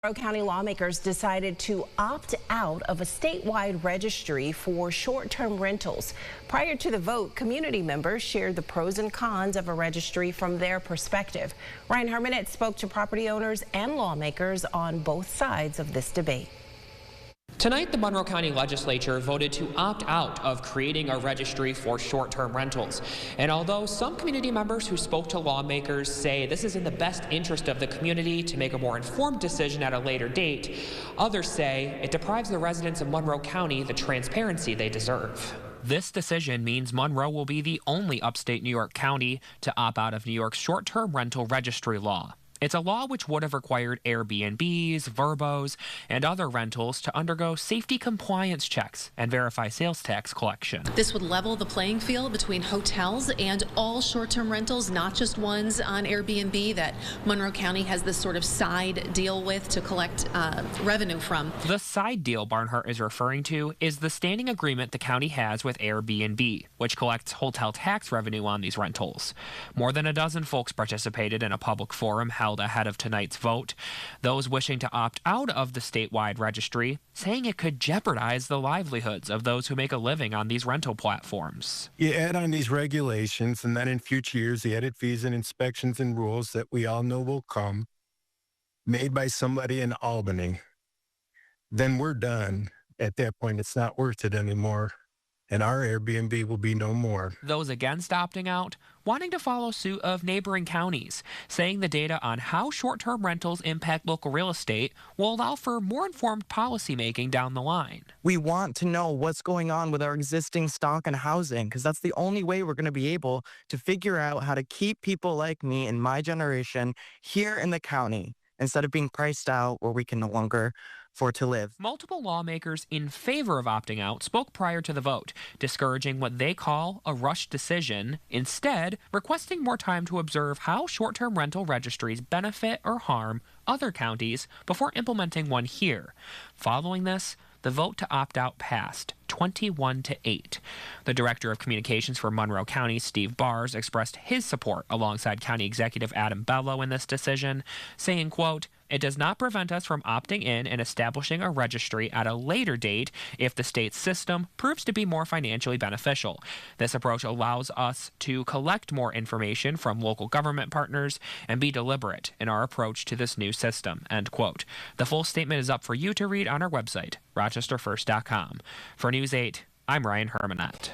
Monroe County lawmakers decided to opt out of a statewide registry for short-term rentals. Prior to the vote, community members shared the pros and cons of a registry from their perspective. Ryan Hermanette spoke to property owners and lawmakers on both sides of this debate. Tonight, the Monroe County Legislature voted to opt out of creating a registry for short-term rentals. And although some community members who spoke to lawmakers say this is in the best interest of the community to make a more informed decision at a later date, others say it deprives the residents of Monroe County the transparency they deserve. This decision means Monroe will be the only upstate New York county to opt out of New York's short-term rental registry law. It's a law which would have required Airbnbs, Verbos, and other rentals to undergo safety compliance checks and verify sales tax collection. This would level the playing field between hotels and all short-term rentals, not just ones on Airbnb that Monroe County has this sort of side deal with to collect revenue from. The side deal Barnhart is referring to is the standing agreement the county has with Airbnb, which collects hotel tax revenue on these rentals. More than a dozen folks participated in a public forum held ahead of tonight's vote. Those wishing to opt out of the statewide registry saying it could jeopardize the livelihoods of those who make a living on these rental platforms. You add on these regulations, and then in future years, the added fees and inspections and rules that we all know will come, made by somebody in Albany, then we're done. At that point, it's not worth it anymore, and our Airbnb will be no more. Those against opting out wanting to follow suit of neighboring counties, saying the data on how short-term rentals impact local real estate will allow for more informed policymaking down the line. We want to know what's going on with our existing stock and housing, because that's the only way we're going to be able to figure out how to keep people like me and my generation here in the county instead of being priced out where we can no longer afford to live. Multiple lawmakers in favor of opting out spoke prior to the vote, discouraging what they call a rushed decision, instead requesting more time to observe how short-term rental registries benefit or harm other counties before implementing one here. Following this, the vote to opt out passed 21-8. The Director of Communications for Monroe County, Steve Bars, expressed his support alongside County Executive Adam Bello in this decision, saying, quote, "It does not prevent us from opting in and establishing a registry at a later date if the state's system proves to be more financially beneficial. This approach allows us to collect more information from local government partners and be deliberate in our approach to this new system," end quote. The full statement is up for you to read on our website, rochesterfirst.com. For News 8, I'm Ryan Hermanette.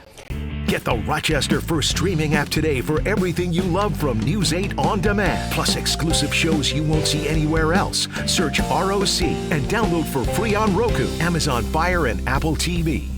Get the Rochester First streaming app today for everything you love from News 8 on demand. Plus exclusive shows you won't see anywhere else. Search ROC and download for free on Roku, Amazon Fire, and Apple TV.